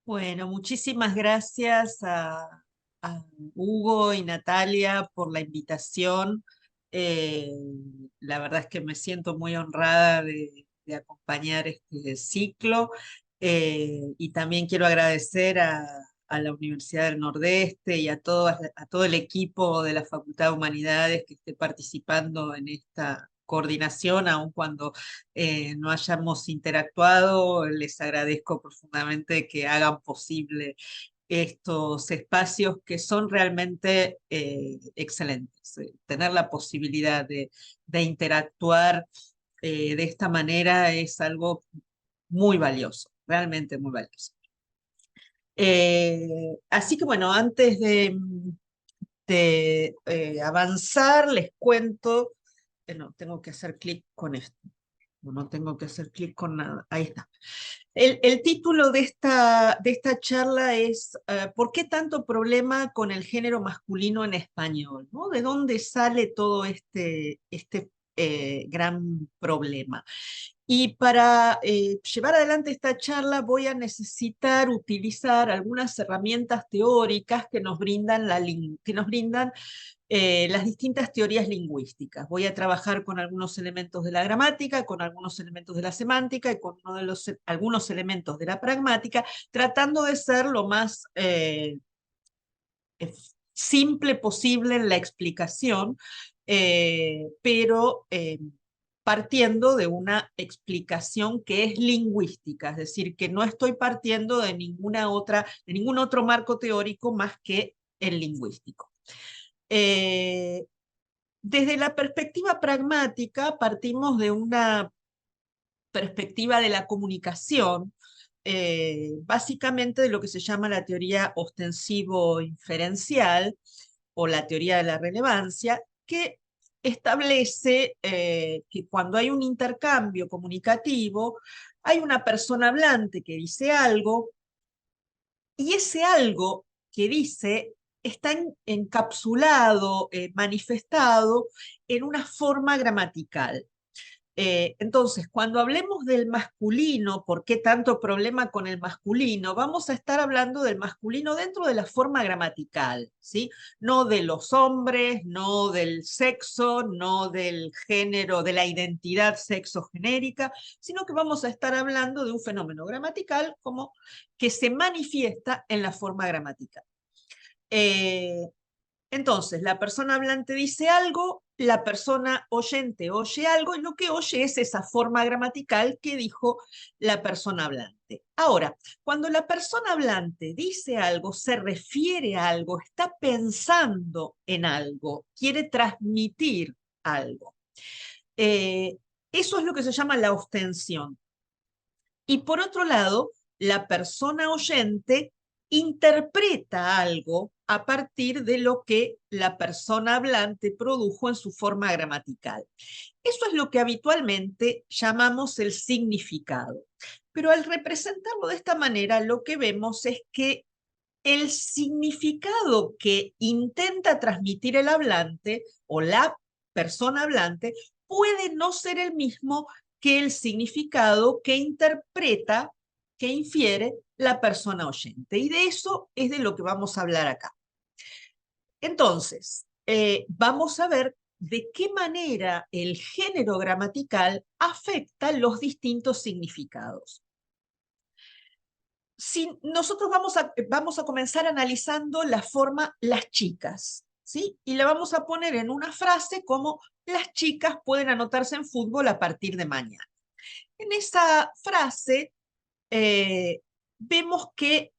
Bueno, muchísimas gracias a Hugo y Natalia por la invitación. Eh, la verdad es que me siento muy honrada de acompañar este ciclo y también quiero agradecer a la Universidad del Nordeste y a todo el equipo de la Facultad de Humanidades que esté participando en esta coordinación, aun cuando no hayamos interactuado. Les agradezco profundamente que hagan posible estos espacios que son realmente excelentes. Tener la posibilidad de interactuar de esta manera es algo muy valioso, realmente muy valioso. Así que bueno, antes de avanzar, les cuento, no, tengo que hacer clic con esto. No tengo que hacer clic con nada. Ahí está. El título de esta charla es ¿por qué tanto problema con el género masculino en español? ¿No? ¿De dónde sale todo este gran problema? Y para llevar adelante esta charla voy a necesitar utilizar algunas herramientas teóricas que nos brindan, que nos brindan las distintas teorías lingüísticas. Voy a trabajar con algunos elementos de la gramática, con algunos elementos de la semántica y con algunos elementos de la pragmática, tratando de ser lo más simple posible en la explicación, pero partiendo de una explicación que es lingüística, es decir, que no estoy partiendo de de ningún otro marco teórico más que el lingüístico. Eh, Desde la perspectiva pragmática, partimos de una perspectiva de la comunicación, básicamente de lo que se llama la teoría ostensivo-inferencial o la teoría de la relevancia, que establece que cuando hay un intercambio comunicativo, hay una persona hablante que dice algo y ese algo que dice está encapsulado, manifestado en una forma gramatical. Entonces, cuando hablemos del masculino, ¿por qué tanto problema con el masculino? Vamos a estar hablando del masculino dentro de la forma gramatical, ¿sí? No de los hombres, no del sexo, no del género, de la identidad sexogenérica, sino que vamos a estar hablando de un fenómeno gramatical como que se manifiesta en la forma gramatical. Eh, entonces, la persona hablante dice algo, la persona oyente oye algo, y lo que oye es esa forma gramatical que dijo la persona hablante. Ahora, cuando la persona hablante dice algo, se refiere a algo, está pensando en algo, quiere transmitir algo. Eh, Eso es lo que se llama la ostensión. Y por otro lado, la persona oyente interpreta algo a partir de lo que la persona hablante produjo en su forma gramatical. Eso es lo que habitualmente llamamos el significado. Pero al representarlo de esta manera, lo que vemos es que el significado que intenta transmitir el hablante o la persona hablante puede no ser el mismo que el significado que interpreta, que infiere la persona oyente. Y de eso es de lo que vamos a hablar acá. Entonces, vamos a ver de qué manera el género gramatical afecta los distintos significados. Si nosotros vamos a comenzar analizando la forma las chicas, ¿sí? Y la vamos a poner en una frase como las chicas pueden anotarse en fútbol a partir de mañana. En esa frase vemos que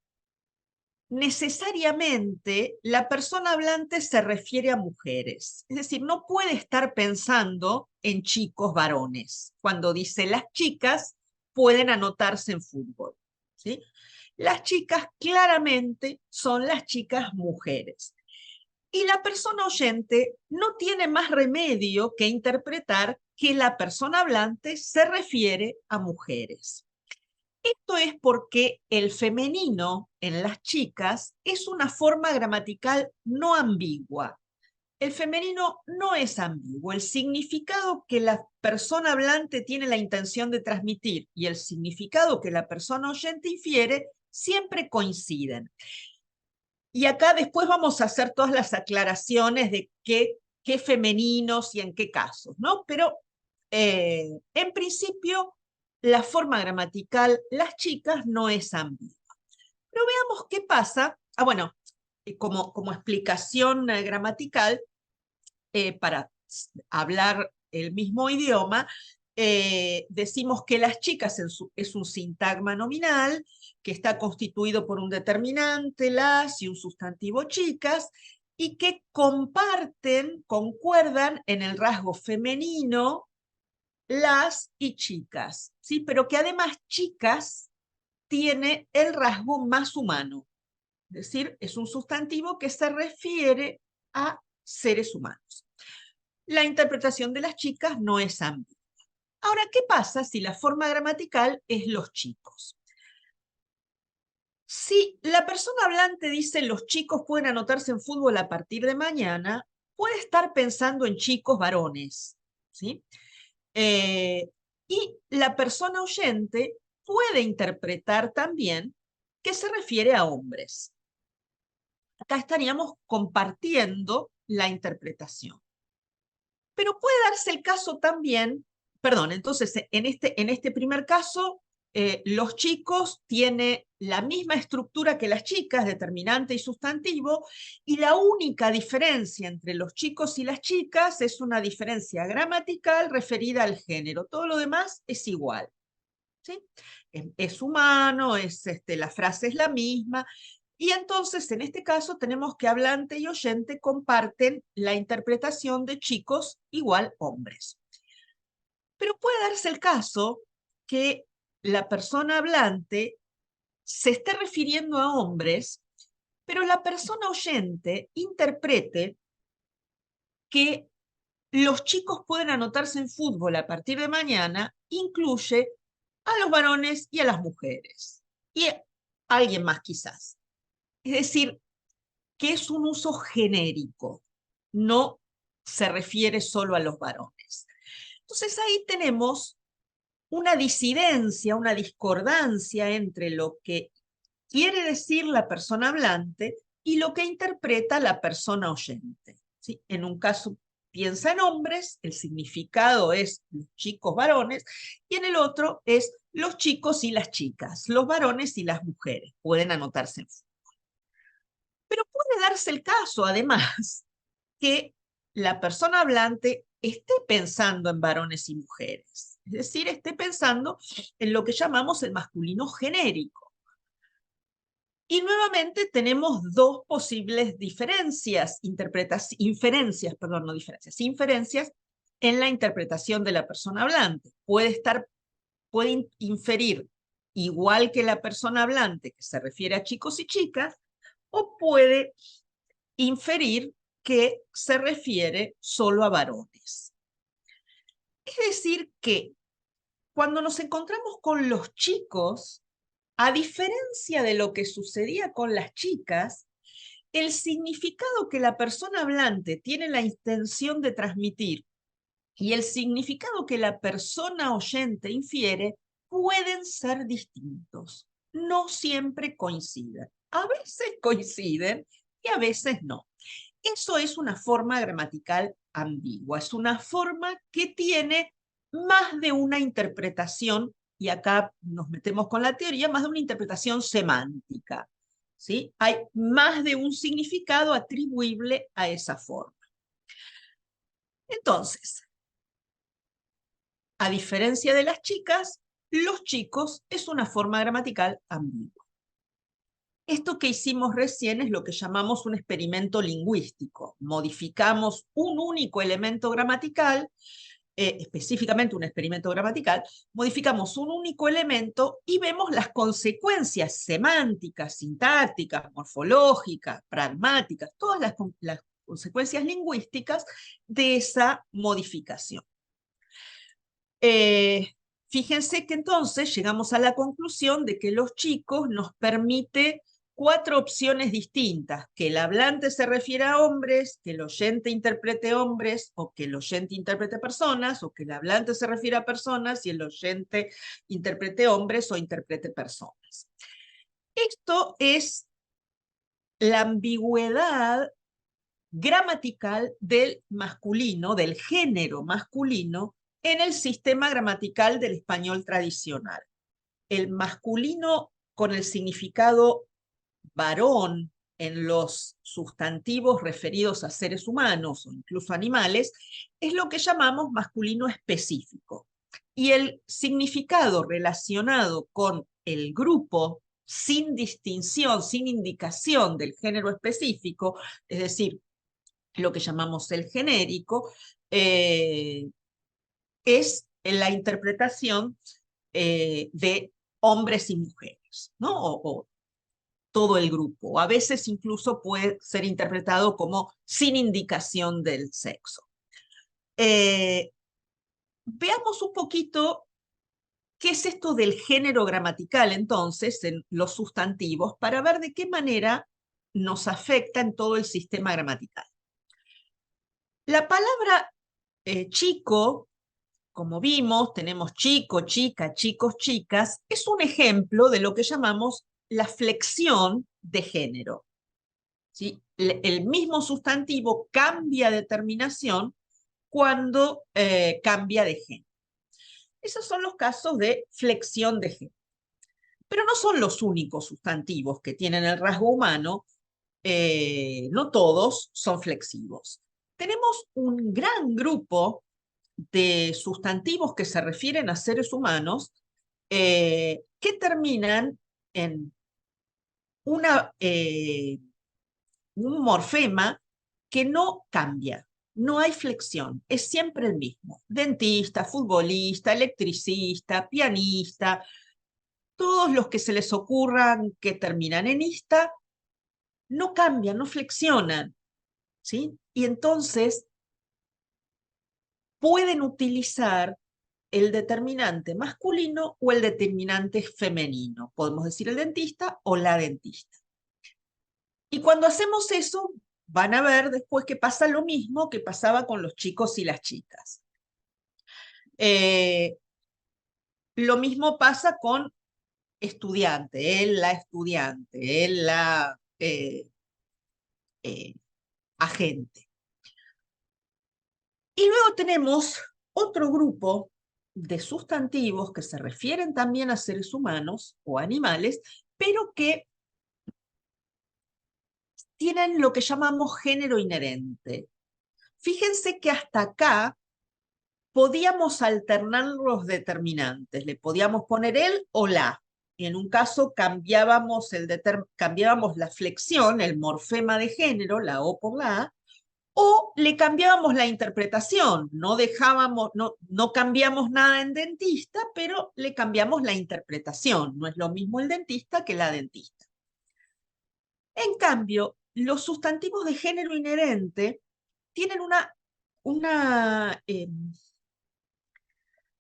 necesariamente la persona hablante se refiere a mujeres. Es decir, no puede estar pensando en chicos varones cuando dice las chicas pueden anotarse en fútbol, ¿sí? Las chicas claramente son las chicas mujeres. Y la persona oyente no tiene más remedio que interpretar que la persona hablante se refiere a mujeres. Esto es porque el femenino en las chicas es una forma gramatical no ambigua. el femenino no es ambiguo. El significado que la persona hablante tiene la intención de transmitir y el significado que la persona oyente infiere siempre coinciden. Y acá después vamos a hacer todas las aclaraciones de qué femeninos y en qué casos, ¿no? Pero en principio, la forma gramatical, las chicas, no es ambigua. Pero veamos qué pasa. Bueno, como explicación gramatical, para hablar el mismo idioma, decimos que las chicas es un sintagma nominal que está constituido por un determinante, las, y un sustantivo chicas, y que concuerdan en el rasgo femenino las y chicas, ¿sí? Pero que además chicas tiene el rasgo más humano, es decir, es un sustantivo que se refiere a seres humanos. La interpretación de las chicas no es ambigua. Ahora, ¿qué pasa si la forma gramatical es los chicos? Si la persona hablante dice los chicos pueden anotarse en fútbol a partir de mañana, puede estar pensando en chicos varones, ¿sí? Y la persona oyente puede interpretar también que se refiere a hombres. Acá estaríamos compartiendo la interpretación. Pero puede darse el caso también, perdón, entonces en este primer caso, los chicos tienen la misma estructura que las chicas, determinante y sustantivo, y la única diferencia entre los chicos y las chicas es una diferencia gramatical referida al género. Todo lo demás es igual, ¿sí? Es humano, la frase es la misma, y entonces, en este caso, tenemos que hablante y oyente comparten la interpretación de chicos igual hombres. Pero puede darse el caso que la persona hablante se esté refiriendo a hombres, pero la persona oyente interprete que los chicos pueden anotarse en fútbol a partir de mañana, incluye a los varones y a las mujeres, y a alguien más quizás. Es decir, que es un uso genérico, no se refiere solo a los varones. Entonces ahí tenemos una disidencia, una discordancia entre lo que quiere decir la persona hablante y lo que interpreta la persona oyente, ¿sí? En un caso piensa en hombres, el significado es los chicos varones, y en el otro es los chicos y las chicas, los varones y las mujeres, pueden anotarse en. Pero puede darse el caso, además, que la persona hablante esté pensando en varones y mujeres, es decir, esté pensando en lo que llamamos el masculino genérico. Y nuevamente tenemos dos posibles diferencias, inferencias en la interpretación de la persona hablante. Puede inferir igual que la persona hablante, que se refiere a chicos y chicas, o puede inferir que se refiere solo a varones. Es decir, que cuando nos encontramos con los chicos, a diferencia de lo que sucedía con las chicas, el significado que la persona hablante tiene la intención de transmitir y el significado que la persona oyente infiere pueden ser distintos. No siempre coinciden. A veces coinciden y a veces no. Eso es una forma gramatical ambigua, es una forma que tiene más de una interpretación, y acá nos metemos con la teoría, más de una interpretación semántica, ¿sí? Hay más de un significado atribuible a esa forma. Entonces, a diferencia de las chicas, los chicos es una forma gramatical ambigua. Esto que hicimos recién es lo que llamamos un experimento lingüístico. Modificamos un único elemento gramatical, específicamente un experimento gramatical, modificamos un único elemento y vemos las consecuencias semánticas, sintácticas, morfológicas, pragmáticas, todas las consecuencias lingüísticas de esa modificación. Fíjense que entonces llegamos a la conclusión de que los chicos nos permite 4 opciones distintas, que el hablante se refiere a hombres, que el oyente interprete hombres, o que el oyente interprete personas, o que el hablante se refiere a personas y el oyente interprete hombres o interprete personas. Esto es la ambigüedad gramatical del masculino, del género masculino, en el sistema gramatical del español tradicional. El masculino con el significado varón en los sustantivos referidos a seres humanos o incluso animales, es lo que llamamos masculino específico. Y el significado relacionado con el grupo sin distinción, sin indicación del género específico, es decir, lo que llamamos el genérico, es la interpretación de hombres y mujeres, ¿no? O todo el grupo. A veces incluso puede ser interpretado como sin indicación del sexo. Veamos un poquito qué es esto del género gramatical, entonces, en los sustantivos, para ver de qué manera nos afecta en todo el sistema gramatical. La palabra chico, como vimos, tenemos chico, chica, chicos, chicas, es un ejemplo de lo que llamamos la flexión de género. ¿Sí? El mismo sustantivo cambia de terminación cuando cambia de género. Esos son los casos de flexión de género. Pero no son los únicos sustantivos que tienen el rasgo humano, no todos son flexivos. Tenemos un gran grupo de sustantivos que se refieren a seres humanos que terminan en un morfema que no cambia, no hay flexión, es siempre el mismo. Dentista, futbolista, electricista, pianista, todos los que se les ocurran que terminan en ista, no cambian, no flexionan, ¿sí? Y entonces pueden utilizar el determinante masculino o el determinante femenino. Podemos decir el dentista o la dentista. Y cuando hacemos eso, van a ver después que pasa lo mismo que pasaba con los chicos y las chicas. Lo mismo pasa con estudiante, él, la agente. Y luego tenemos otro grupo de sustantivos que se refieren también a seres humanos o animales, pero que tienen lo que llamamos género inherente. Fíjense que hasta acá podíamos alternar los determinantes, le podíamos poner el o la. Y en un caso cambiábamos la flexión, el morfema de género, la O por la A, o le cambiábamos la interpretación, no cambiamos nada en dentista, pero le cambiamos la interpretación. No es lo mismo el dentista que la dentista. En cambio, los sustantivos de género inherente tienen una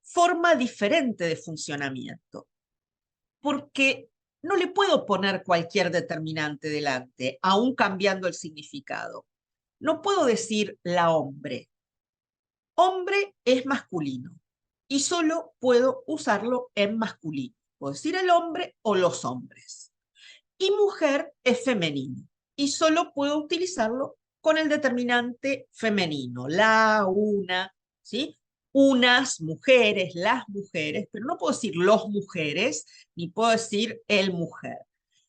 forma diferente de funcionamiento, porque no le puedo poner cualquier determinante delante, aún cambiando el significado. No puedo decir la hombre. Hombre es masculino y solo puedo usarlo en masculino. Puedo decir el hombre o los hombres. Y mujer es femenino y solo puedo utilizarlo con el determinante femenino, la, una, ¿sí? Unas mujeres, las mujeres, pero no puedo decir los mujeres, ni puedo decir el mujer.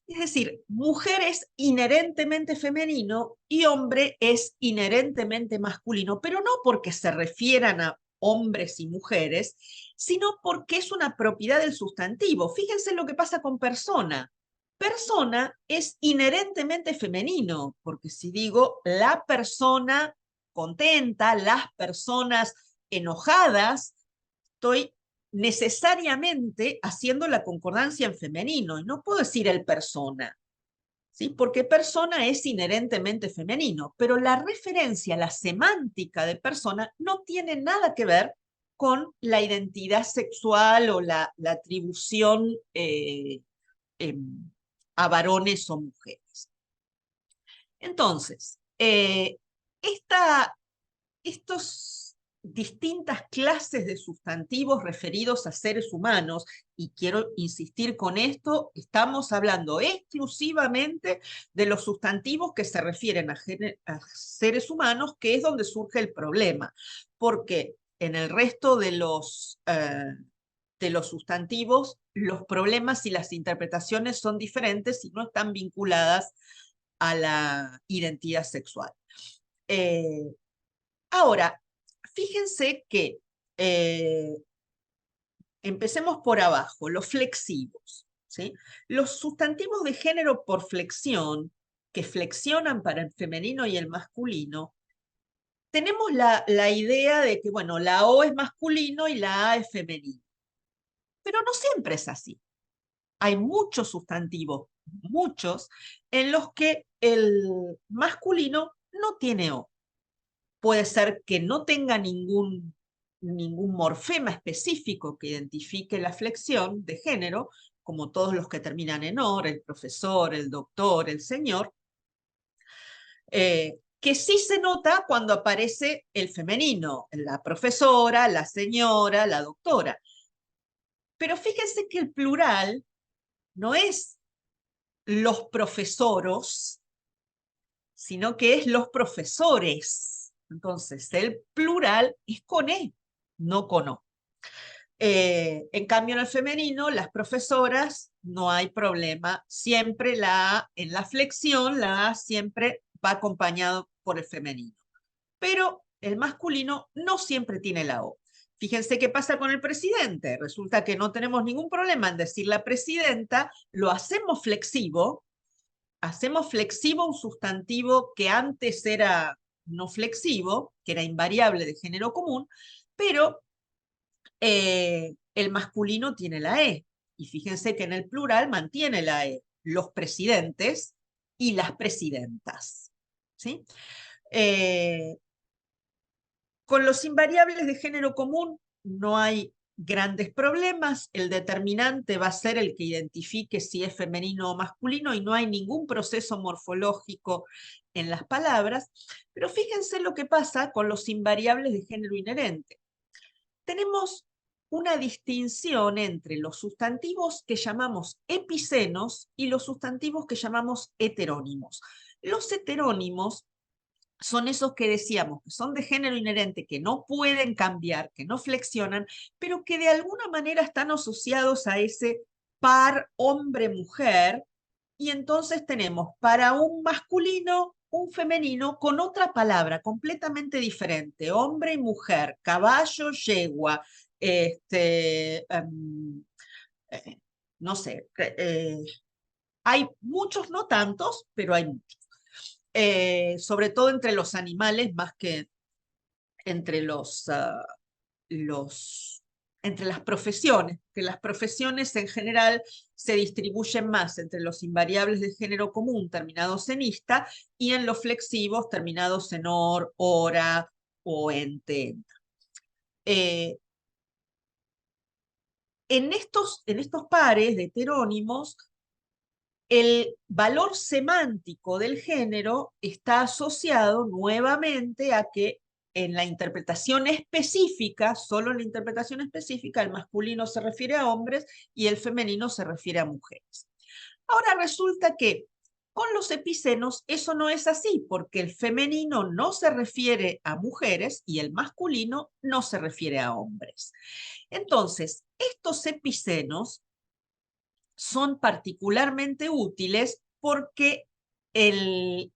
Es decir, mujer es inherentemente femenino y hombre es inherentemente masculino, pero no porque se refieran a hombres y mujeres, sino porque es una propiedad del sustantivo. Fíjense lo que pasa con persona. Persona es inherentemente femenino, porque si digo la persona contenta, las personas enojadas, estoy necesariamente haciendo la concordancia en femenino, y no puedo decir el persona, ¿sí? Porque persona es inherentemente femenino, pero la referencia, la semántica de persona no tiene nada que ver con la identidad sexual o la atribución a varones o mujeres. Entonces, estos distintas clases de sustantivos referidos a seres humanos, y quiero insistir con esto, estamos hablando exclusivamente de los sustantivos que se refieren a seres humanos, que es donde surge el problema, porque en el resto de los sustantivos, los problemas y las interpretaciones son diferentes y no están vinculadas a la identidad sexual. Ahora, fíjense que empecemos por abajo, los flexivos, ¿sí? Los sustantivos de género por flexión, que flexionan para el femenino y el masculino, tenemos la idea de que, bueno, la O es masculino y la A es femenino. Pero no siempre es así. Hay muchos sustantivos, muchos, en los que el masculino no tiene O. Puede ser que no tenga ningún morfema específico que identifique la flexión de género, como todos los que terminan en OR, el profesor, el doctor, el señor, que sí se nota cuando aparece el femenino, la profesora, la señora, la doctora. Pero fíjense que el plural no es los profesoros, sino que es los profesores. Entonces, el plural es con E, no con O. En cambio, en el femenino, las profesoras, no hay problema. Siempre la A, en la flexión, la A siempre va acompañado por el femenino. Pero el masculino no siempre tiene la O. Fíjense qué pasa con el presidente. Resulta que no tenemos ningún problema en decir la presidenta, lo hacemos flexivo un sustantivo que antes era no flexivo, que era invariable de género común, pero el masculino tiene la E. Y fíjense que en el plural mantiene la E. Los presidentes y las presidentas. ¿Sí? Con los invariables de género común no hay grandes problemas. El determinante va a ser el que identifique si es femenino o masculino y no hay ningún proceso morfológico en las palabras. Pero fíjense lo que pasa con los invariables de género inherente. Tenemos una distinción entre los sustantivos que llamamos epicenos y los sustantivos que llamamos heterónimos. Los heterónimos son esos que decíamos que son de género inherente, que no pueden cambiar, que no flexionan, pero que de alguna manera están asociados a ese par hombre-mujer, y entonces tenemos para un masculino un femenino con otra palabra completamente diferente, hombre y mujer, caballo, yegua, eh, no sé, hay muchos, no tantos, pero hay muchos. Sobre todo entre los animales más que entre entre las profesiones, que las profesiones en general se distribuyen más entre los invariables de género común terminados en ista y en los flexivos terminados en or, hora o en tenta. En estos pares de heterónimos, el valor semántico del género está asociado nuevamente a que en la interpretación específica, solo en la interpretación específica, el masculino se refiere a hombres y el femenino se refiere a mujeres. Ahora resulta que con los epicenos eso no es así, porque el femenino no se refiere a mujeres y el masculino no se refiere a hombres. Entonces, estos epicenos son particularmente útiles porque el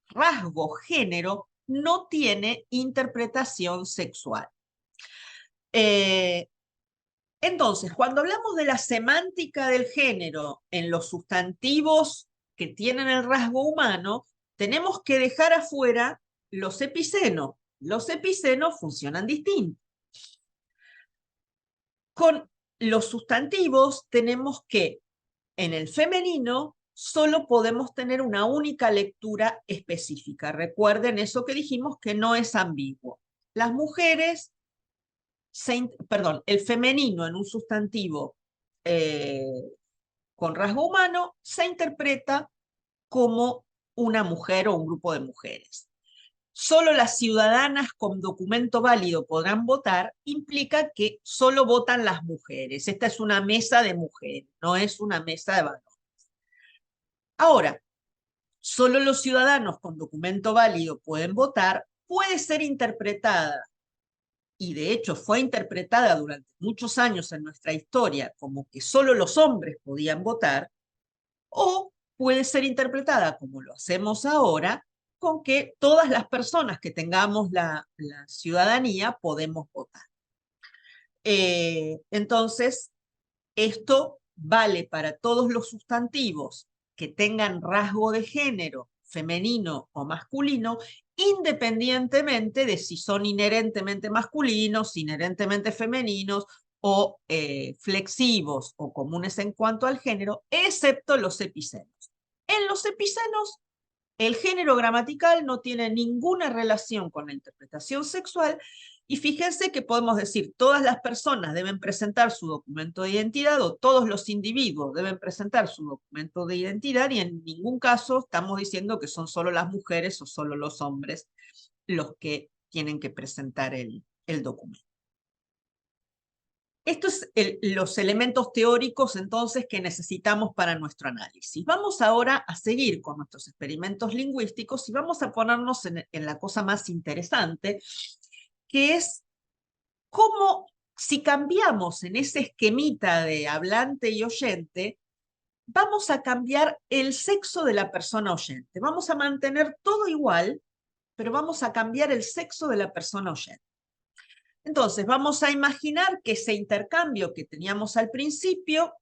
rasgo género no tiene interpretación sexual. Entonces, cuando hablamos de la semántica del género en los sustantivos que tienen el rasgo humano, tenemos que dejar afuera los epicenos. Los epicenos funcionan distinto. Con los sustantivos tenemos que en el femenino solo podemos tener una única lectura específica. Recuerden eso que dijimos, que no es ambiguo. Las mujeres, el femenino en un sustantivo con rasgo humano se interpreta como una mujer o un grupo de mujeres. Solo las ciudadanas con documento válido podrán votar, implica que solo votan las mujeres. Esta es una mesa de mujeres, no es una mesa de varones. Ahora, solo los ciudadanos con documento válido pueden votar, puede ser interpretada, y de hecho fue interpretada durante muchos años en nuestra historia como que solo los hombres podían votar, o puede ser interpretada como lo hacemos ahora, con que todas las personas que tengamos la ciudadanía podemos votar. Entonces, esto vale para todos los sustantivos que tengan rasgo de género femenino o masculino, independientemente de si son inherentemente masculinos, inherentemente femeninos o flexivos o comunes en cuanto al género, excepto los epicenos. En los epicenos, el género gramatical no tiene ninguna relación con la interpretación sexual, y fíjense que podemos decir todas las personas deben presentar su documento de identidad o todos los individuos deben presentar su documento de identidad, y en ningún caso estamos diciendo que son solo las mujeres o solo los hombres los que tienen que presentar el documento. Estos son los elementos teóricos entonces que necesitamos para nuestro análisis. Vamos ahora a seguir con nuestros experimentos lingüísticos y vamos a ponernos en la cosa más interesante, que es cómo, si cambiamos en ese esquemita de hablante y oyente, vamos a cambiar el sexo de la persona oyente. Vamos a mantener todo igual, pero vamos a cambiar el sexo de la persona oyente. Entonces, vamos a imaginar que ese intercambio que teníamos al principio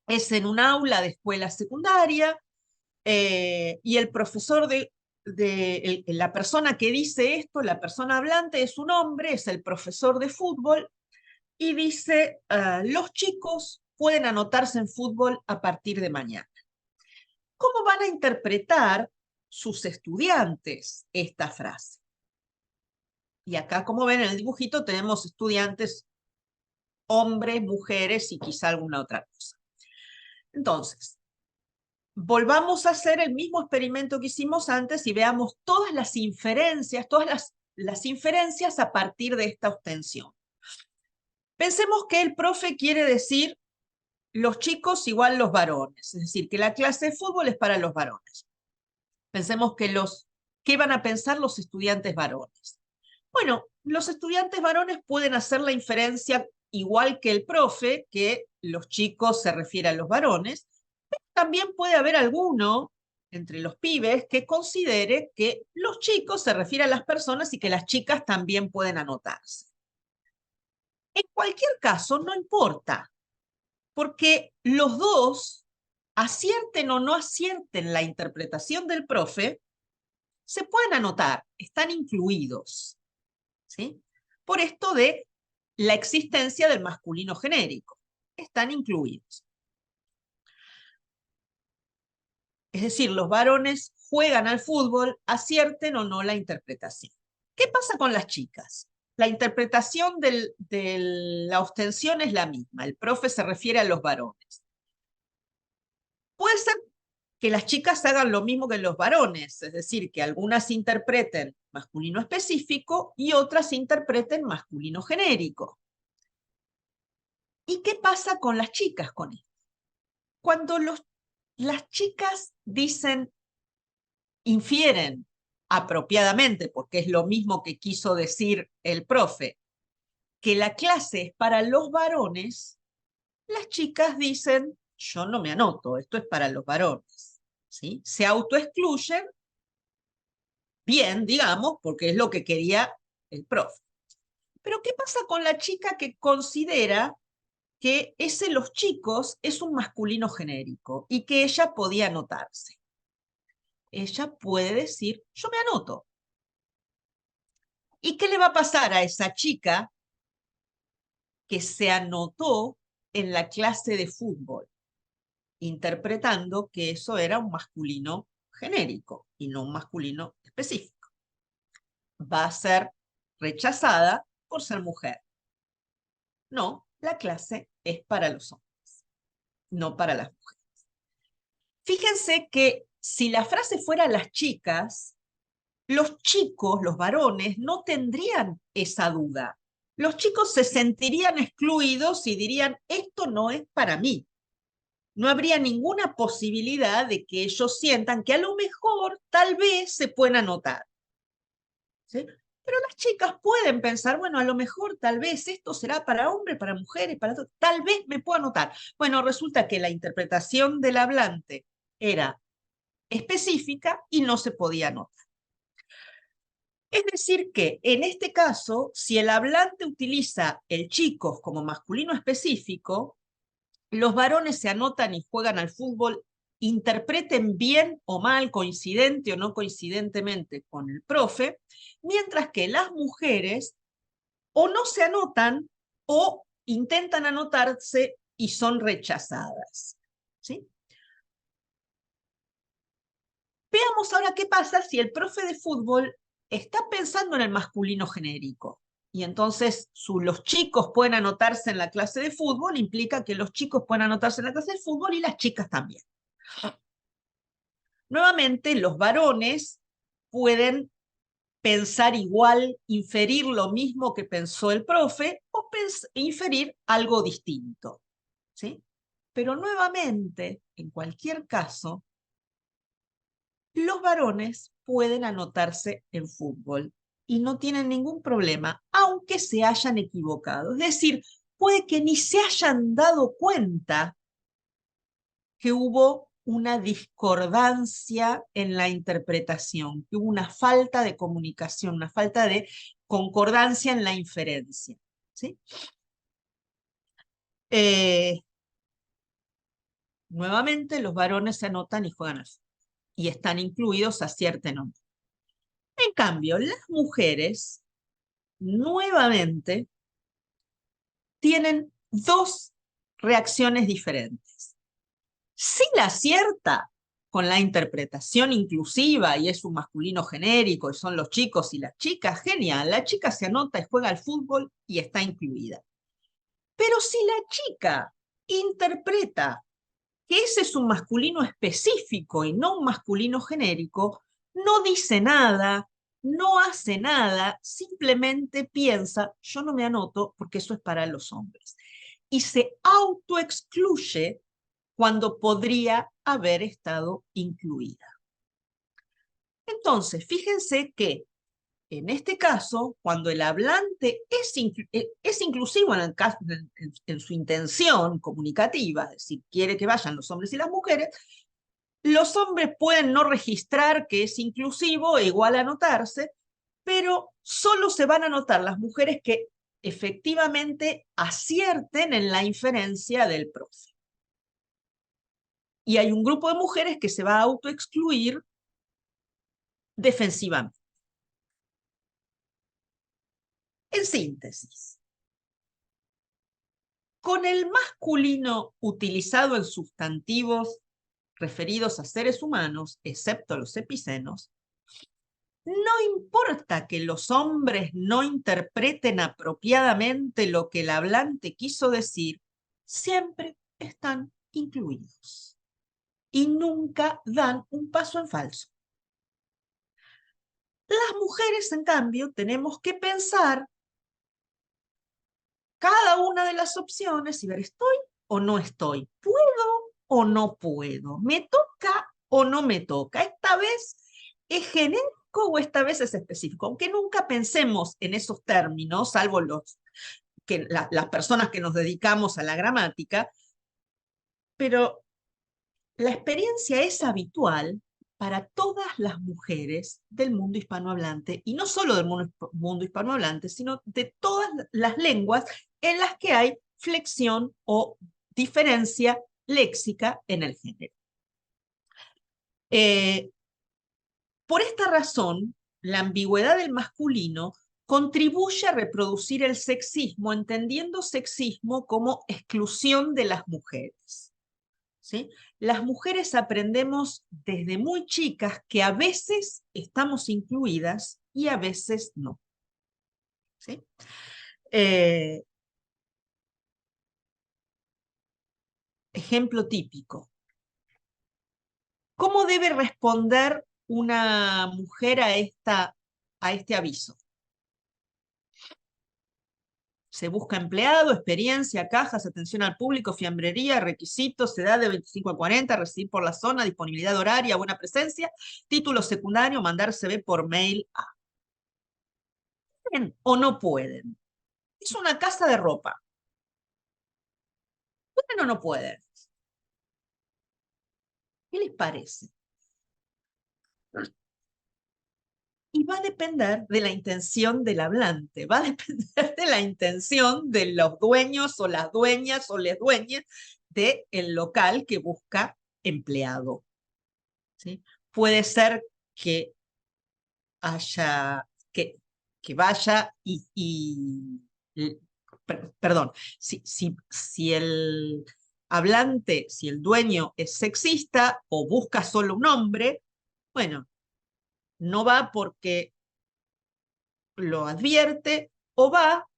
es en un aula de escuela secundaria, y el profesor la persona que dice esto, la persona hablante, es un hombre, es el profesor de fútbol, y dice, los chicos pueden anotarse en fútbol a partir de mañana. ¿Cómo van a interpretar sus estudiantes esta frase? Y acá, como ven en el dibujito, tenemos estudiantes hombres, mujeres y quizá alguna otra cosa. Entonces, volvamos a hacer el mismo experimento que hicimos antes y veamos todas las inferencias, las inferencias a partir de esta obtención. Pensemos que el profe quiere decir los chicos igual los varones, es decir, que la clase de fútbol es para los varones. Pensemos que ¿qué van a pensar los estudiantes varones? Bueno, los estudiantes varones pueden hacer la inferencia igual que el profe, que los chicos se refiere a los varones, pero también puede haber alguno entre los pibes que considere que los chicos se refiere a las personas y que las chicas también pueden anotarse. En cualquier caso, no importa, porque los dos, acierten o no acierten la interpretación del profe, se pueden anotar, están incluidos, ¿sí? Por esto de la existencia del masculino genérico, están incluidos. Es decir, los varones juegan al fútbol, acierten o no la interpretación. ¿Qué pasa con las chicas? La interpretación de la ostensión es la misma, el profe se refiere a los varones. Puede ser que las chicas hagan lo mismo que los varones, es decir, que algunas interpreten masculino específico y otras interpreten masculino genérico. ¿Y qué pasa con las chicas con esto? Cuando las chicas dicen, infieren apropiadamente, porque es lo mismo que quiso decir el profe, que la clase es para los varones, las chicas dicen, yo no me anoto, esto es para los varones, ¿sí? Se autoexcluyen, bien, digamos, porque es lo que quería el profe. Pero ¿qué pasa con la chica que considera que ese los chicos es un masculino genérico y que ella podía anotarse? Ella puede decir, yo me anoto. ¿Y qué le va a pasar a esa chica que se anotó en la clase de fútbol, interpretando que eso era un masculino genérico y no un masculino específico? Va a ser rechazada por ser mujer. No, la clase es para los hombres. no para las mujeres. Fíjense que si la frase fuera las chicas, los chicos, los varones, no tendrían esa duda. Los chicos se sentirían excluidos y dirían, esto no es para mí. No habría ninguna posibilidad de que ellos sientan que a lo mejor, tal vez, se pueden anotar. ¿Sí? Pero las chicas pueden pensar, bueno, a lo mejor, tal vez, esto será para hombres, para mujeres, para todo. Tal vez me puedo anotar. Bueno, resulta que la interpretación del hablante era específica y no se podía anotar. Es decir que, en este caso, si el hablante utiliza el chicos como masculino específico, los varones se anotan y juegan al fútbol, interpreten bien o mal, coincidente o no coincidentemente con el profe, mientras que las mujeres o no se anotan o intentan anotarse y son rechazadas. ¿Sí? Veamos ahora qué pasa si el profe de fútbol está pensando en el masculino genérico. Y entonces los chicos pueden anotarse en la clase de fútbol, implica que los chicos pueden anotarse en la clase de fútbol y las chicas también. Nuevamente, los varones pueden pensar igual, inferir lo mismo que pensó el profe o inferir algo distinto. ¿Sí? Pero nuevamente, en cualquier caso, los varones pueden anotarse en fútbol y no tienen ningún problema, aunque se hayan equivocado. Es decir, puede que ni se hayan dado cuenta que hubo una discordancia en la interpretación, que hubo una falta de comunicación, una falta de concordancia en la inferencia. ¿Sí? Eh, Nuevamente, los varones se anotan y juegan al fútbol, y están incluidos, acierten o no. En cambio, las mujeres, nuevamente, tienen dos reacciones diferentes. Si la acierta con la interpretación inclusiva y es un masculino genérico y son los chicos y las chicas, genial, la chica se anota y juega al fútbol y está incluida. Pero si la chica interpreta que ese es un masculino específico y no un masculino genérico, no dice nada, no hace nada, simplemente piensa, yo no me anoto porque eso es para los hombres. Y se autoexcluye cuando podría haber estado incluida. Entonces, fíjense que en este caso, cuando el hablante es inclusivo en su intención comunicativa, es decir, quiere que vayan los hombres y las mujeres, los hombres pueden no registrar que es inclusivo e igual a anotarse, pero solo se van a anotar las mujeres que efectivamente acierten en la inferencia del profe. Y hay un grupo de mujeres que se va a autoexcluir defensivamente. En síntesis, con el masculino utilizado en sustantivos referidos a seres humanos, excepto los epicenos, no importa que los hombres no interpreten apropiadamente lo que el hablante quiso decir, siempre están incluidos y nunca dan un paso en falso. Las mujeres, en cambio, tenemos que pensar cada una de las opciones y ver, ¿estoy o no estoy? ¿Puedo o no puedo? ¿Me toca o no me toca? ¿Esta vez es genérico o esta vez es específico? Aunque nunca pensemos en esos términos, salvo las personas que nos dedicamos a la gramática, pero la experiencia es habitual para todas las mujeres del mundo hispanohablante, y no solo del mundo hispanohablante, sino de todas las lenguas en las que hay flexión o diferencia léxica en el género. Por esta razón, la ambigüedad del masculino contribuye a reproducir el sexismo, entendiendo sexismo como exclusión de las mujeres. ¿Sí? Las mujeres aprendemos desde muy chicas que a veces estamos incluidas y a veces no. ¿Sí? Eh, ejemplo típico. ¿Cómo debe responder una mujer a este aviso? Se busca empleado, experiencia, cajas, atención al público, fiambrería, requisitos, edad de 25 a 40, residir por la zona, disponibilidad horaria, buena presencia, título secundario, mandar CV por mail. ¿Pueden o no pueden? Es una casa de ropa. ¿Pueden o no pueden? ¿Qué les parece? Y va a depender de la intención del hablante, va a depender de la intención de los dueños o las dueñas o les dueñas del local que busca empleado. ¿Sí? Puede ser que haya, que vaya perdón, si el hablante, si el dueño es sexista o busca solo un hombre, bueno, no va porque lo advierte o va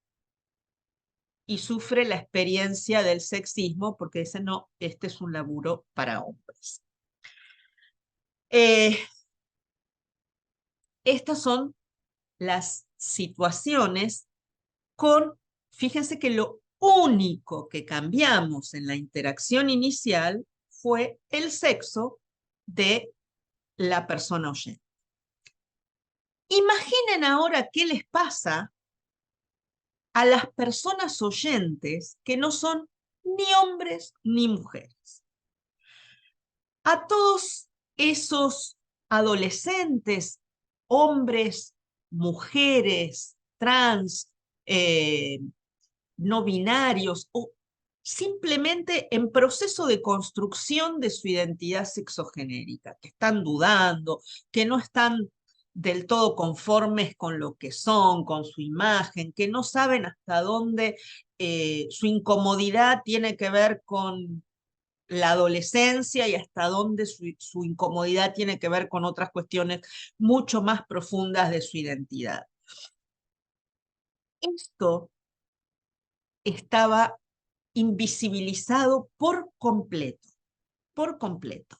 y sufre la experiencia del sexismo porque dice, no, este es un laburo para hombres. Estas son las situaciones fíjense que lo único que cambiamos en la interacción inicial fue el sexo de la persona oyente. Imaginen ahora qué les pasa a las personas oyentes que no son ni hombres ni mujeres. A todos esos adolescentes, hombres, mujeres, trans, no binarios o simplemente en proceso de construcción de su identidad sexogenérica, que están dudando, que no están del todo conformes con lo que son, con su imagen, que no saben hasta dónde su incomodidad tiene que ver con la adolescencia y hasta dónde su incomodidad tiene que ver con otras cuestiones mucho más profundas de su identidad. Esto estaba invisibilizado por completo, por completo.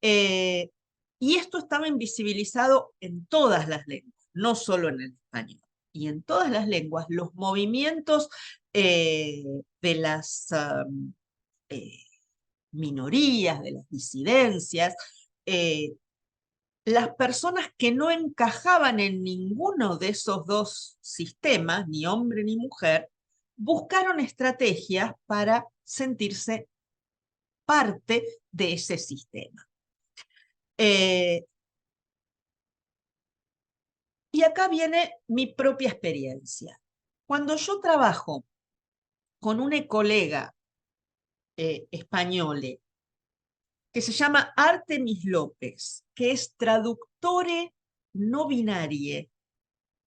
Y esto estaba invisibilizado en todas las lenguas, no solo en el español. Y en todas las lenguas, los movimientos de las eh, minorías, de las disidencias, las personas que no encajaban en ninguno de esos dos sistemas, ni hombre ni mujer, buscaron estrategias para sentirse parte de ese sistema. Y acá viene mi propia experiencia. Cuando yo trabajo con una colega española que se llama Artemis López, que es traductore no binarie,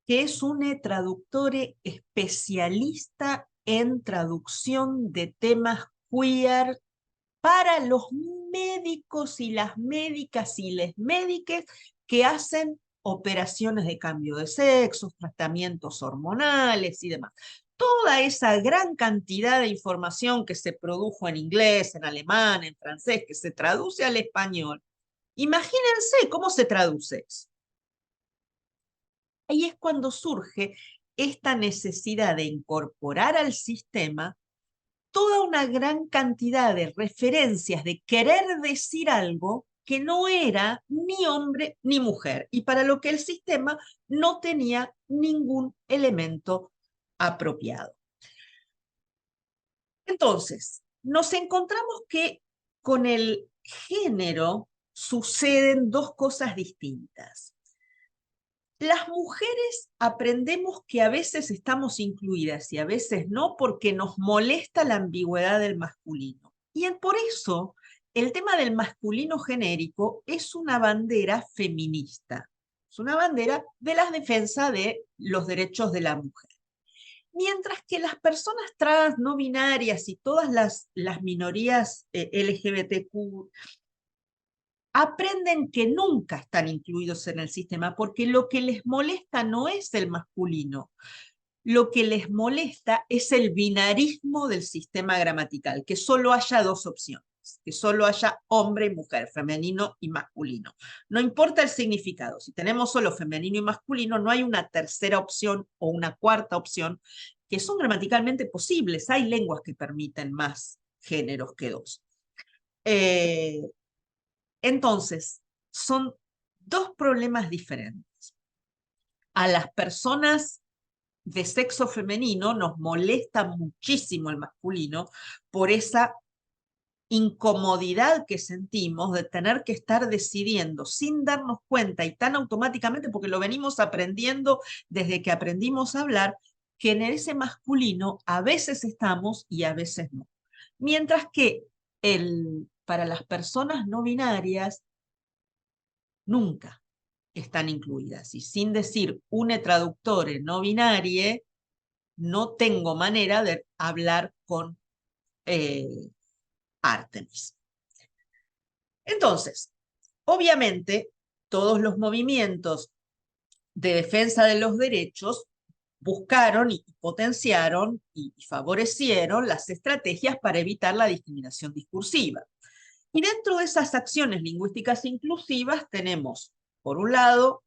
que es una traductore especialista en traducción de temas queer para los médicos y las médicas y les médiques que hacen operaciones de cambio de sexo, tratamientos hormonales y demás. Toda esa gran cantidad de información que se produjo en inglés, en alemán, en francés, que se traduce al español, imagínense cómo se traduce eso. Ahí es cuando surge esta necesidad de incorporar al sistema toda una gran cantidad de referencias de querer decir algo que no era ni hombre ni mujer, y para lo que el sistema no tenía ningún elemento apropiado. Entonces, nos encontramos que con el género suceden dos cosas distintas. Las mujeres aprendemos que a veces estamos incluidas y a veces no porque nos molesta la ambigüedad del masculino. Y por eso el tema del masculino genérico es una bandera feminista, es una bandera de la defensa de los derechos de la mujer. Mientras que las personas trans, no binarias y todas las minorías LGBTQ aprenden que nunca están incluidos en el sistema porque lo que les molesta no es el masculino. lo que les molesta es el binarismo del sistema gramatical, que solo haya dos opciones, que solo haya hombre y mujer, femenino y masculino. No importa el significado, si tenemos solo femenino y masculino, no hay una tercera opción o una cuarta opción, que son gramaticalmente posibles. Hay lenguas que permiten más géneros que dos. Entonces, son dos problemas diferentes. A las personas de sexo femenino nos molesta muchísimo el masculino por esa incomodidad que sentimos de tener que estar decidiendo sin darnos cuenta y tan automáticamente, porque lo venimos aprendiendo desde que aprendimos a hablar, que en ese masculino a veces estamos y a veces no. Mientras que para las personas no binarias nunca están incluidas. Y sin decir une traductore no binarie, no tengo manera de hablar con Artemis. Entonces, obviamente, todos los movimientos de defensa de los derechos buscaron y potenciaron y favorecieron las estrategias para evitar la discriminación discursiva. Y dentro de esas acciones lingüísticas inclusivas tenemos, por un lado,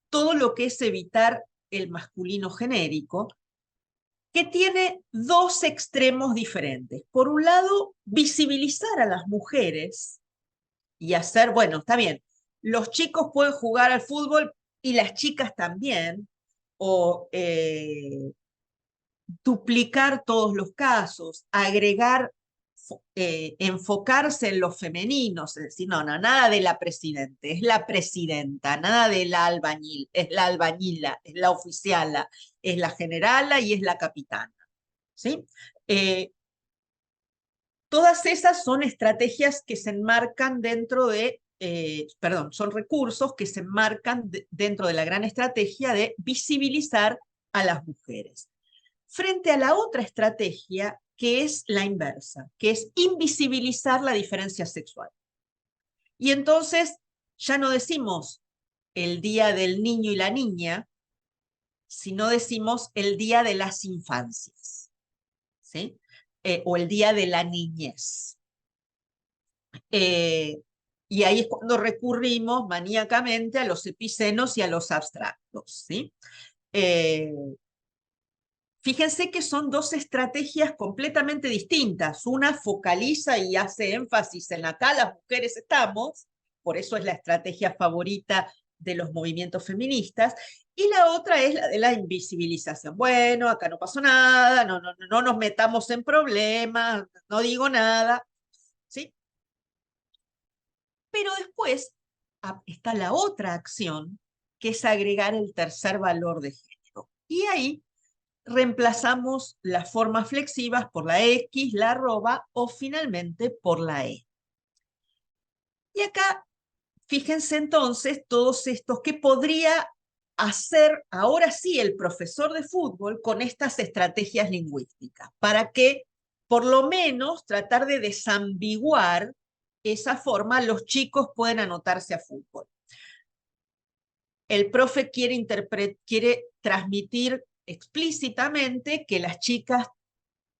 todo lo que es evitar el masculino genérico, que tiene dos extremos diferentes. Por un lado, visibilizar a las mujeres y hacer, bueno, está bien, los chicos pueden jugar al fútbol y las chicas también, o duplicar todos los casos, agregar, enfocarse en los femeninos, es decir, no, nada de la presidente, es la presidenta, nada de la albañil, es la albañila, es la oficiala, es la generala y es la capitana. ¿Sí? Todas esas son estrategias que se enmarcan dentro de, perdón, son recursos que se enmarcan dentro de la gran estrategia de visibilizar a las mujeres. Frente a la otra estrategia, que es la inversa, que es invisibilizar la diferencia sexual. Y entonces ya no decimos el día del niño y la niña, sino decimos el día de las infancias, ¿sí? O el día de la niñez. Y ahí es cuando recurrimos maníacamente a los epicenos y a los abstractos, ¿sí? Fíjense que son dos estrategias completamente distintas. Una focaliza y hace énfasis en acá las mujeres estamos, por eso es la estrategia favorita de los movimientos feministas, y la otra es la de la invisibilización. Bueno, acá no pasó nada, no nos metamos en problemas, no digo nada, ¿sí? Pero después está la otra acción, que es agregar el tercer valor de género. Y ahí reemplazamos las formas flexivas por la X, la arroba o finalmente por la E. Y acá, fíjense entonces todos estos que podría hacer ahora sí el profesor de fútbol con estas estrategias lingüísticas, para que por lo menos tratar de desambiguar esa forma, los chicos pueden anotarse a fútbol. El profe quiere transmitir explícitamente que las chicas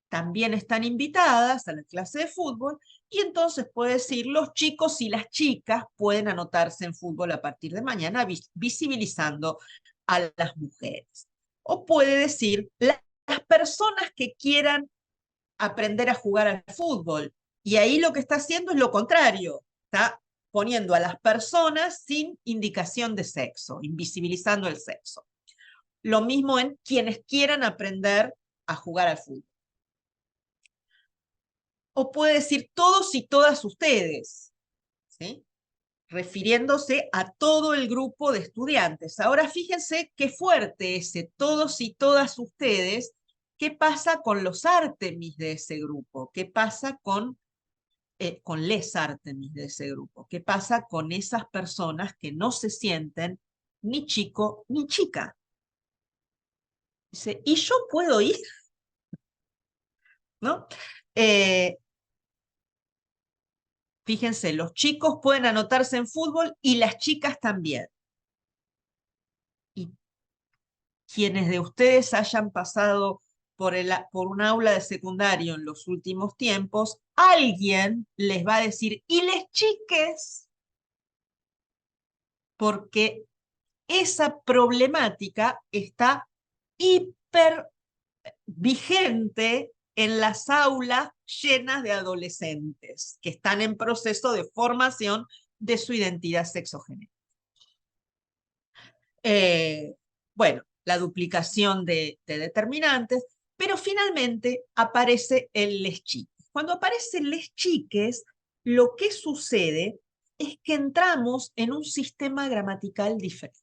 también están invitadas a la clase de fútbol y entonces puede decir los chicos y las chicas pueden anotarse en fútbol a partir de mañana visibilizando a las mujeres. O puede decir las personas que quieran aprender a jugar al fútbol y ahí lo que está haciendo es lo contrario, está poniendo a las personas sin indicación de sexo, invisibilizando el sexo. Lo mismo en quienes quieran aprender a jugar al fútbol. O puede decir todos y todas ustedes, ¿sí? Refiriéndose a todo el grupo de estudiantes. Ahora fíjense qué fuerte ese todos y todas ustedes. ¿Qué pasa con los Artemis de ese grupo? ¿Qué pasa con les Artemis de ese grupo? ¿Qué pasa con esas personas que no se sienten ni chico ni chica? Dice, ¿y yo puedo ir? ¿No? Fíjense, los chicos pueden anotarse en fútbol y las chicas también. ¿Y quienes de ustedes hayan pasado por un aula de secundario en los últimos tiempos, alguien les va a decir, y les chiques, porque esa problemática está hiper vigente en las aulas llenas de adolescentes que están en proceso de formación de su identidad sexogenérica. Bueno, la duplicación de determinantes, pero finalmente aparece el les chiques. Cuando aparecen les chiques, lo que sucede es que entramos en un sistema gramatical diferente.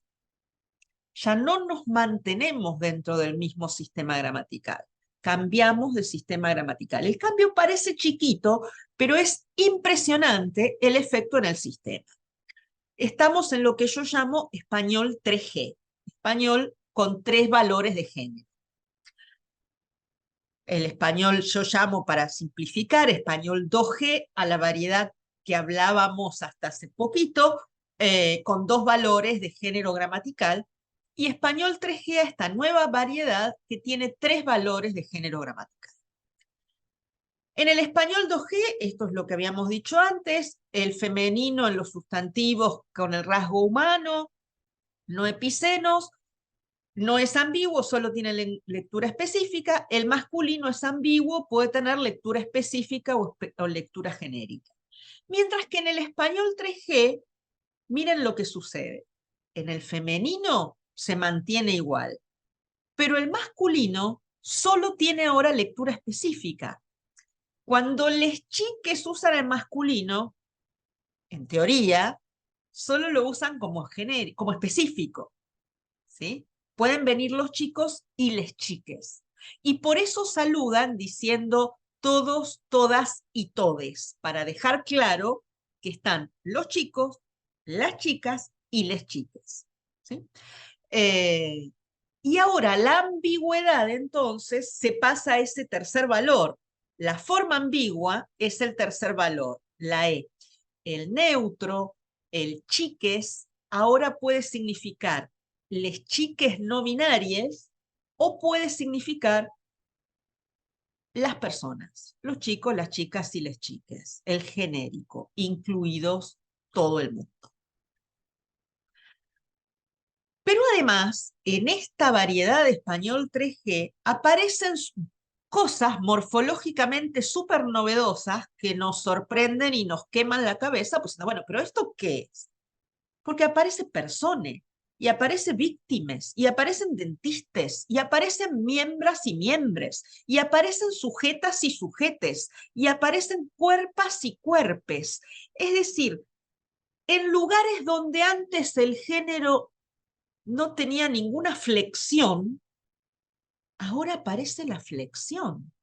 Ya no nos mantenemos dentro del mismo sistema gramatical. Cambiamos de sistema gramatical. El cambio parece chiquito, pero es impresionante el efecto en el sistema. Estamos en lo que yo llamo español 3G, español con 3 valores de género. El español yo llamo, para simplificar, español 2G a la variedad que hablábamos hasta hace poquito, con 2 valores de género gramatical, y español 3G a esta nueva variedad que tiene 3 valores de género gramatical. En el español 2G, esto es lo que habíamos dicho antes, el femenino en los sustantivos con el rasgo humano, no epicenos, no es ambiguo, solo tiene lectura específica. El masculino es ambiguo, puede tener lectura específica o lectura genérica. Mientras que en el español 3G, miren lo que sucede. En el femenino se mantiene igual, pero el masculino solo tiene ahora lectura específica. Cuando les chiques usan el masculino, en teoría, solo lo usan como genérico, como específico, ¿sí? Pueden venir los chicos y les chiques. Y por eso saludan diciendo todos, todas y todes, para dejar claro que están los chicos, las chicas y les chiques, ¿sí? Y ahora la ambigüedad entonces se pasa a ese tercer valor. La forma ambigua es el tercer valor, la E. El neutro, el chiques, ahora puede significar les chiques no binarias o puede significar las personas, los chicos, las chicas y les chiques, el genérico, incluidos todo el mundo. Pero además, en esta variedad de español 3G aparecen cosas morfológicamente súper novedosas que nos sorprenden y nos queman la cabeza, pues bueno, pero ¿esto qué es? Porque aparece persone, y aparece víctimas, y aparecen dentistas, y aparecen miembras y miembres, y aparecen sujetas y sujetes, y aparecen cuerpas y cuerpes. Es decir, en lugares donde antes el género no tenía ninguna flexión, ahora aparece la flexión.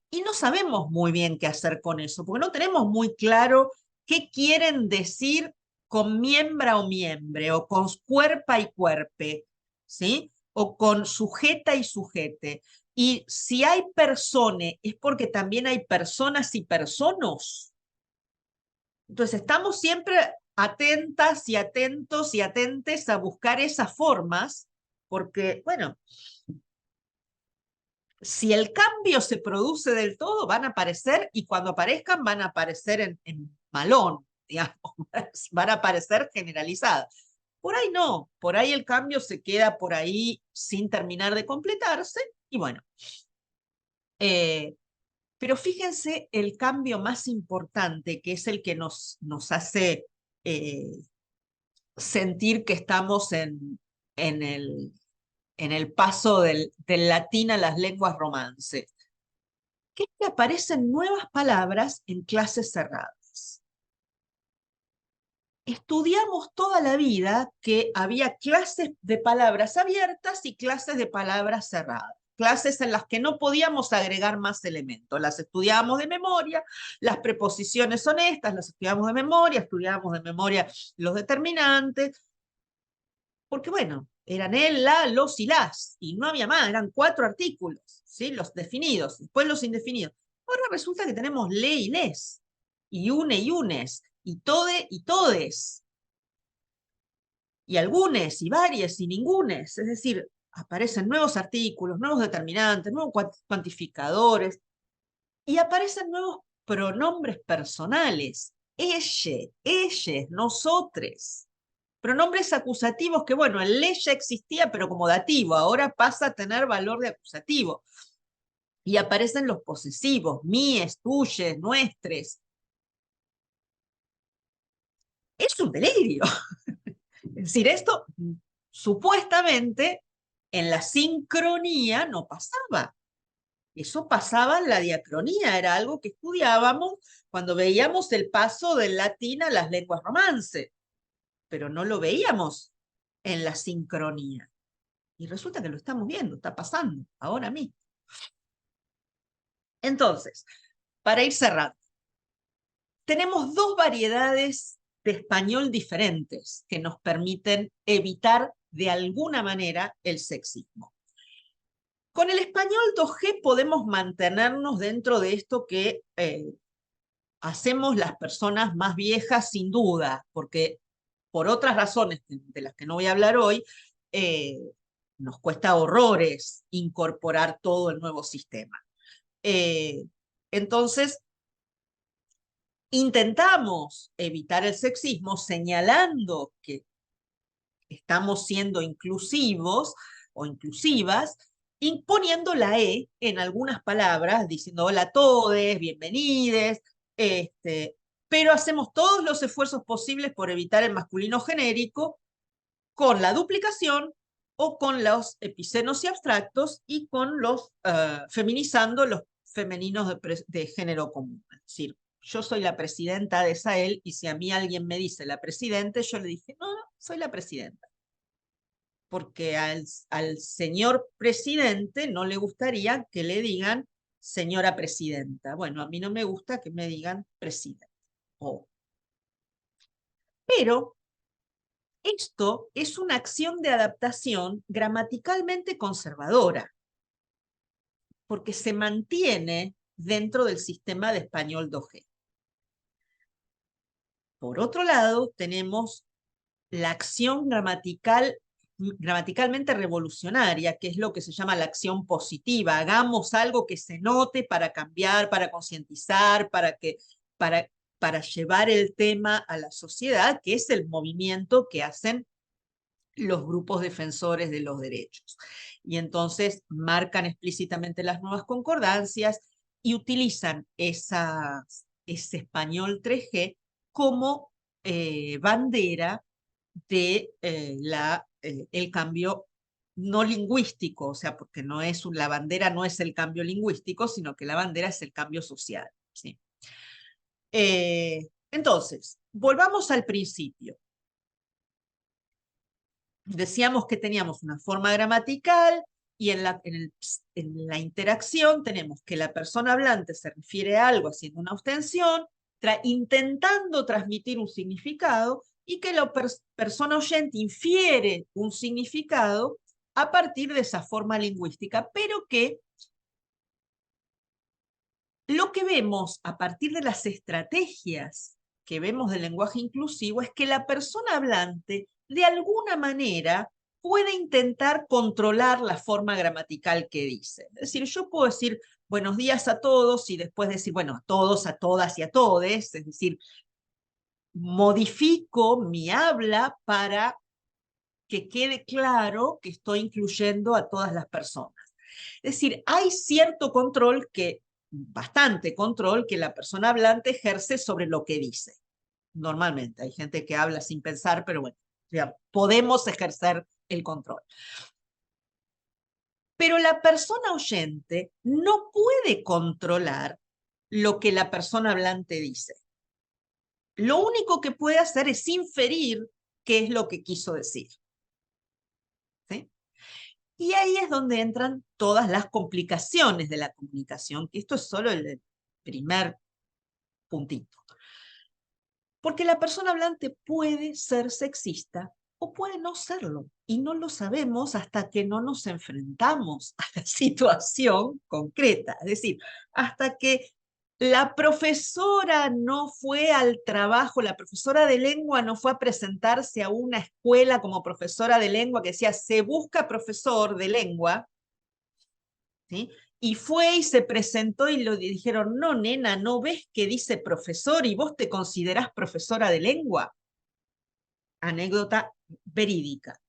Y no sabemos muy bien qué hacer con eso, porque no tenemos muy claro qué quieren decir con miembra o miembre, o con cuerpa y cuerpe, ¿sí? O con sujeta y sujete. Y si hay persone, es porque también hay personas y personos. Entonces, estamos siempre atentas y atentos y atentes a buscar esas formas, porque, bueno, si el cambio se produce del todo, van a aparecer, y cuando aparezcan van a aparecer en malón, digamos, van a aparecer generalizadas. Por ahí no, por ahí el cambio se queda por ahí sin terminar de completarse, y bueno. Pero fíjense el cambio más importante, que es el que nos hace sentir que estamos en el paso del latín a las lenguas romance, que es que aparecen nuevas palabras en clases cerradas. Estudiamos toda la vida que había clases de palabras abiertas y clases de palabras cerradas. Clases en las que no podíamos agregar más elementos. Las estudiábamos de memoria, las preposiciones son estas, las estudiamos de memoria, estudiábamos de memoria los determinantes, porque bueno, eran el, la, los y las, y no había más, eran 4 artículos, ¿sí? Los definidos, después los indefinidos. Ahora resulta que tenemos le y les, y une y unes, y tode y todes, y algunes, y varias, y ningunes. Es decir, aparecen nuevos artículos, nuevos determinantes, nuevos cuantificadores, y aparecen nuevos pronombres personales. Elle, ellas, nosotres. Pronombres acusativos que, bueno, en ley ya existía, pero como dativo, ahora pasa a tener valor de acusativo. Y aparecen los posesivos, míes, tuyes, nuestres. Es un delirio. Es decir, esto supuestamente en la sincronía no pasaba. Eso pasaba en la diacronía, era algo que estudiábamos cuando veíamos el paso del latín a las lenguas romance, pero no lo veíamos en la sincronía. Y resulta que lo estamos viendo, está pasando ahora mismo. Entonces, para ir cerrando, tenemos dos variedades de español diferentes que nos permiten evitar de alguna manera el sexismo. Con el español 2G podemos mantenernos dentro de esto que hacemos las personas más viejas sin duda, porque por otras razones de las que no voy a hablar hoy, nos cuesta horrores incorporar todo el nuevo sistema. Entonces, intentamos evitar el sexismo señalando que estamos siendo inclusivos o inclusivas, imponiendo la E en algunas palabras, diciendo hola a todes, bienvenides, pero hacemos todos los esfuerzos posibles por evitar el masculino genérico con la duplicación o con los epicenos y abstractos y con los, feminizando los femeninos de género común. Es decir, yo soy la presidenta de SAEL y si a mí alguien me dice la presidente, yo le dije, no, no, soy la presidenta. Porque al señor presidente no le gustaría que le digan señora presidenta. Bueno, a mí no me gusta que me digan presidenta. Pero esto es una acción de adaptación gramaticalmente conservadora, porque se mantiene dentro del sistema de español 2G. Por otro lado, tenemos la acción gramaticalmente revolucionaria, que es lo que se llama la acción positiva. Hagamos algo que se note para cambiar, para concientizar, para llevar el tema a la sociedad, que es el movimiento que hacen los grupos defensores de los derechos. Y entonces marcan explícitamente las nuevas concordancias y utilizan ese español 3G como bandera de el cambio no lingüístico, o sea, porque la bandera no es el cambio lingüístico, sino que la bandera es el cambio social. ¿Sí? Entonces, volvamos al principio. Decíamos que teníamos una forma gramatical y en la interacción tenemos que la persona hablante se refiere a algo haciendo una ostensión, intentando transmitir un significado y que la persona oyente infiere un significado a partir de esa forma lingüística, pero que lo que vemos a partir de las estrategias que vemos del lenguaje inclusivo es que la persona hablante de alguna manera puede intentar controlar la forma gramatical que dice. Es decir, yo puedo decir buenos días a todos y después decir, bueno, a todos, a todas y a todes, es decir, modifico mi habla para que quede claro que estoy incluyendo a todas las personas. Es decir, hay cierto control bastante control que la persona hablante ejerce sobre lo que dice. Normalmente, hay gente que habla sin pensar, pero bueno, ya podemos ejercer el control. Pero la persona oyente no puede controlar lo que la persona hablante dice. Lo único que puede hacer es inferir qué es lo que quiso decir. ¿Sí? Y ahí es donde entran todas las complicaciones de la comunicación, que esto es solo el primer puntito. Porque la persona hablante puede ser sexista o puede no serlo, y no lo sabemos hasta que no nos enfrentamos a la situación concreta. Es decir, hasta que La profesora no fue al trabajo, la profesora de lengua no fue a presentarse a una escuela como profesora de lengua que decía, se busca profesor de lengua, ¿sí? Y fue y se presentó y le dijeron, no, nena, ¿no ves que dice profesor y vos te considerás profesora de lengua? Anécdota verídica.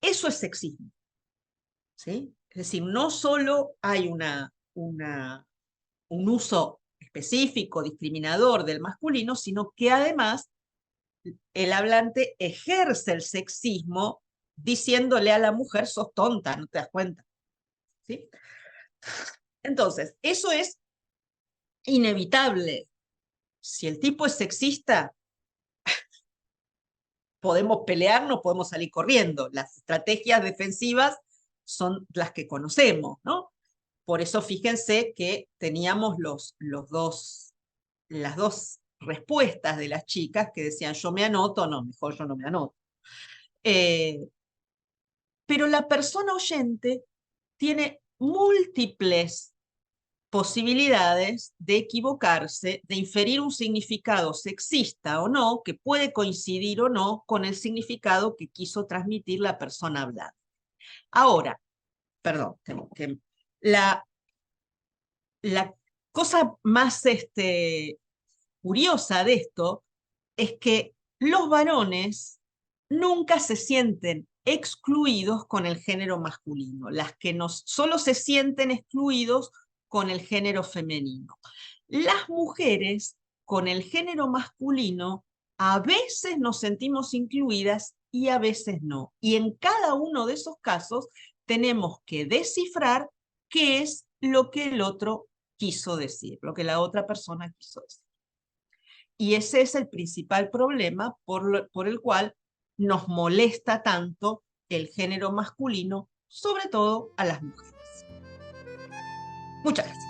Eso es sexismo, ¿sí? Es decir, no solo hay un uso específico, discriminador del masculino, sino que además el hablante ejerce el sexismo diciéndole a la mujer, sos tonta, no te das cuenta, ¿sí? Entonces, eso es inevitable. Si el tipo es sexista, podemos pelearnos, podemos salir corriendo. Las estrategias defensivas son las que conocemos, ¿no? Por eso fíjense que teníamos las dos respuestas de las chicas que decían yo me anoto, no, mejor yo no me anoto. Pero la persona oyente tiene múltiples posibilidades de equivocarse, de inferir un significado sexista o no, que puede coincidir o no con el significado que quiso transmitir la persona hablada. Ahora, perdón, la, la cosa más curiosa de esto es que los varones nunca se sienten excluidos con el género masculino, las que solo se sienten excluidos con el género femenino. Las mujeres con el género masculino a veces nos sentimos incluidas y a veces no. Y en cada uno de esos casos tenemos que descifrar qué es lo que el otro quiso decir, lo que la otra persona quiso decir. Y ese es el principal problema por el cual nos molesta tanto el género masculino, sobre todo a las mujeres. Muchas gracias.